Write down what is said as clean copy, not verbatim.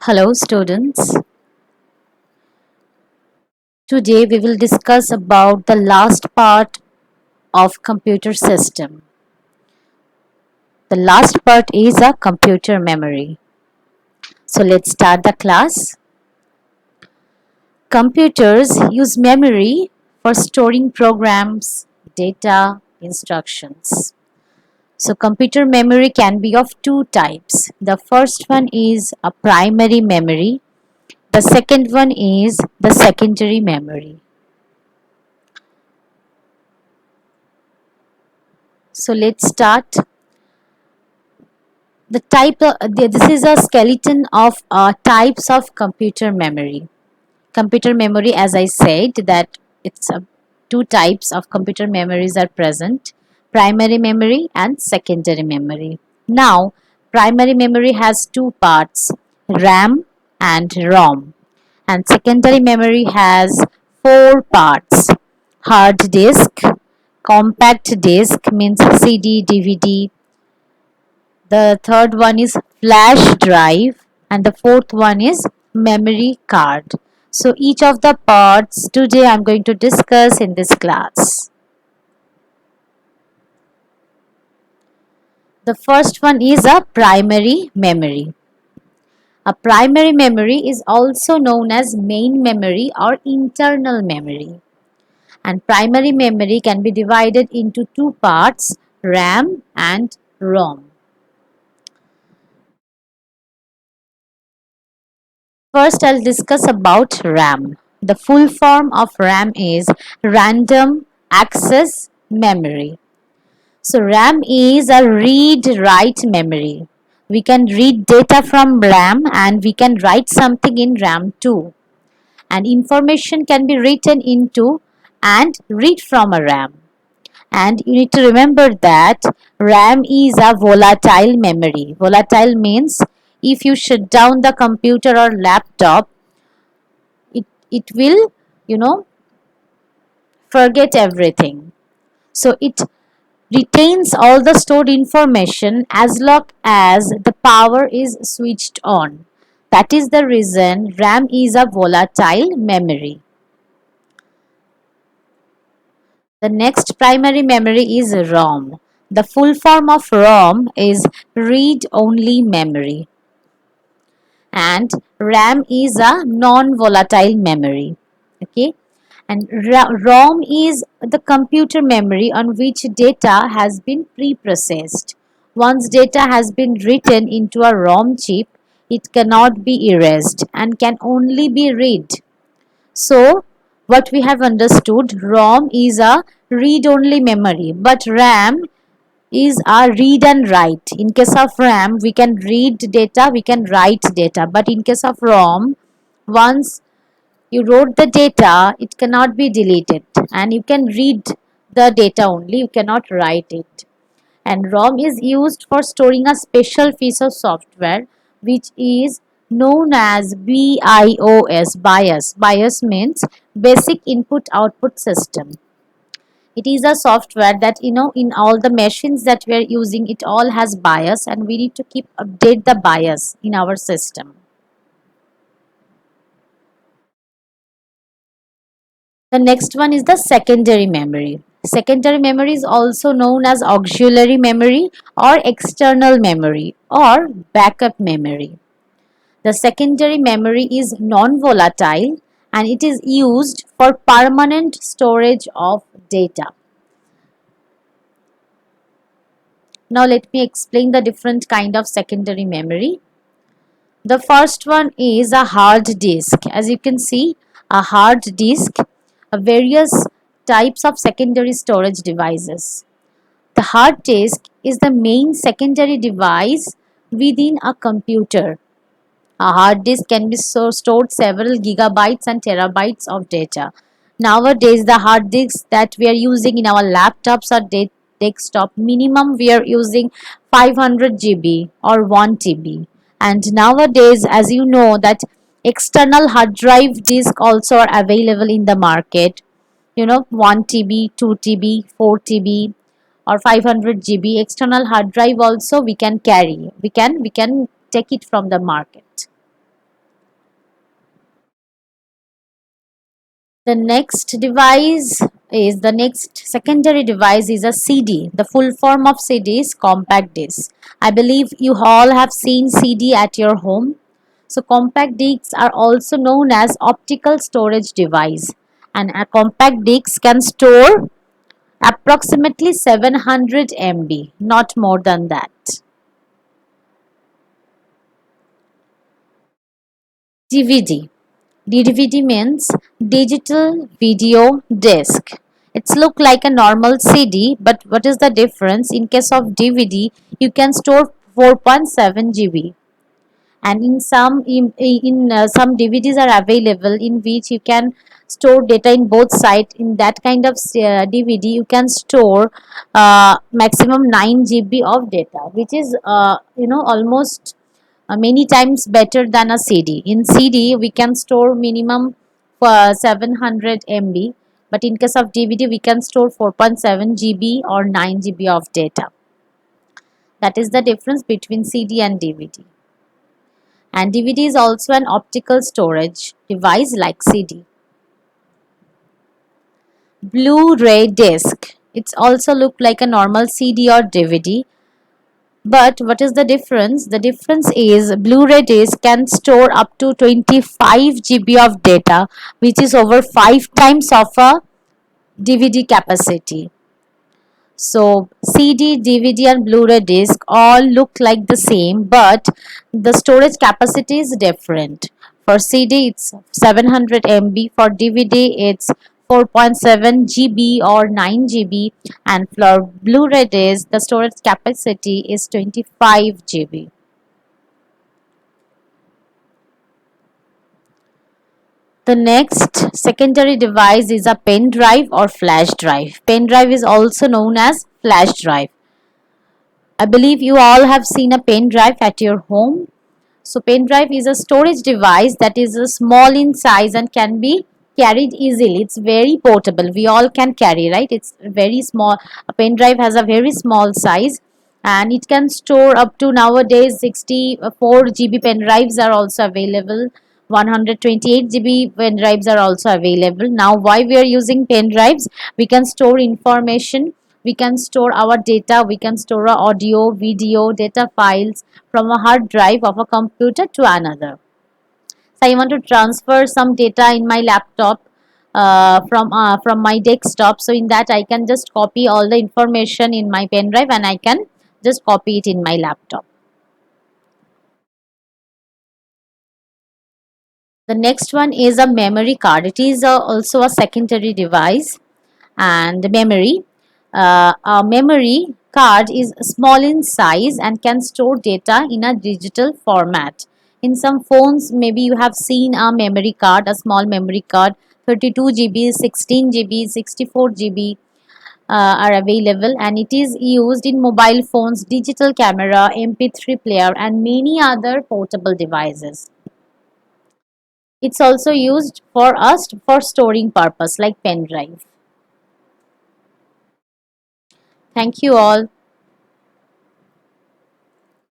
Hello students. Today we will discuss about the last part of computer system. The last part is a computer memory. So let's start the class. Computers use memory for storing programs, data, instructions. So computer memory can be of two types. The first one is a primary memory. The second one is the secondary memory. So let's start. This is a skeleton of types of computer memory. Computer memory, as I said, that it's two types of computer memories are present: primary memory and secondary memory. Now, primary memory has two parts: RAM and ROM, and secondary memory has four parts: hard disk, compact disk means CD, DVD, the third one is flash drive, and the fourth one is memory card. So each of the parts today I'm going to discuss in this class. The first one is a primary memory. A primary memory is also known as main memory or internal memory. And primary memory can be divided into two parts, RAM and ROM. First, I'll discuss about RAM. The full form of RAM is Random Access Memory. So, RAM is a read-write memory. We can read data from RAM and we can write something in RAM too. And information can be written into and read from a RAM. And you need to remember that RAM is a volatile memory. Volatile means if you shut down the computer or laptop, it will, you know, forget everything. So it retains all the stored information as long as the power is switched on. That is the reason RAM is a volatile memory. The next primary memory is ROM. The full form of ROM is read only memory, and RAM is a non-volatile memory. Okay, and ROM is the computer memory on which data has been pre-processed. Once data has been written into a ROM chip, it cannot be erased and can only be read. So, what we have understood, ROM is a read-only memory, but RAM is a read and write. In case of RAM, we can read data, we can write data, but in case of ROM, once you wrote the data, it cannot be deleted, and you can read the data only, you cannot write it. And ROM is used for storing a special piece of software which is known as BIOS. BIOS means basic input output system. It is a software that, in all the machines that we are using, it all has BIOS, and we need to keep update the BIOS in our system. The next one is the secondary memory. Secondary memory is also known as auxiliary memory or external memory or backup memory. The secondary memory is non-volatile and it is used for permanent storage of data. Now let me explain the different kind of secondary memory. The first one is a hard disk. As you can see, a hard disk, various types of secondary storage devices. The hard disk is the main secondary device within a computer. A hard disk can be stored several gigabytes and terabytes of data. Nowadays, the hard disks that we are using in our laptops or desktop, minimum we are using 500 GB or 1 TB. And nowadays, as you know, that external hard drive disk also are available in the market. 1 TB, 2 TB, 4 TB, or 500 GB external hard drive also we can carry. We can take it from the market. The next secondary device is a CD. The full form of CD is compact disc. I believe you all have seen CD at your home. So compact discs are also known as optical storage device, and a compact disc can store approximately 700 MB, not more than that. DVD. DVD means digital video disc. It's look like a normal CD, but what is the difference? In case of DVD, you can store 4.7 GB, and in some DVDs are available in which you can store data in both sides. In that kind of DVD, you can store maximum 9 GB of data, which is almost many times better than a CD. In CD, we can store minimum 700 MB, but in case of DVD, we can store 4.7 GB or 9 GB of data. That is the difference between CD and DVD. And DVD is also an optical storage device like CD. Blu-ray disc. It's also look like a normal CD or DVD. But what is the difference? The difference is Blu-ray disc can store up to 25 GB of data, which is over 5 times of a DVD capacity. So CD, DVD and Blu-ray disc all look like the same, but the storage capacity is different. For CD it's 700 MB, for DVD it's 4.7 GB or 9 GB, and for Blu-ray disc the storage capacity is 25 GB. The next secondary device is a pen drive or flash drive. Pen drive is also known as flash drive. I believe you all have seen a pen drive at your home. So pen drive is a storage device that is small in size and can be carried easily. It's very portable. We all can carry, right? It's very small. A pen drive has a very small size and it can store up to nowadays 64 GB pen drives are also available. 128 GB pen drives are also available. Now why we are using pen drives? We can store information, we can store our data, we can store our audio, video, data files from a hard drive of a computer to another. So I want to transfer some data in my laptop from my desktop. So in that I can just copy all the information in my pen drive and I can just copy it in my laptop. The next one is a memory card. It is also a secondary device. And a memory card is small in size and can store data in a digital format. In some phones, maybe you have seen a memory card, a small memory card, 32 GB, 16 GB, 64 GB are available, and it is used in mobile phones, digital camera, MP3 player, and many other portable devices. It's also used for us for storing purpose like pen drive. Thank you all.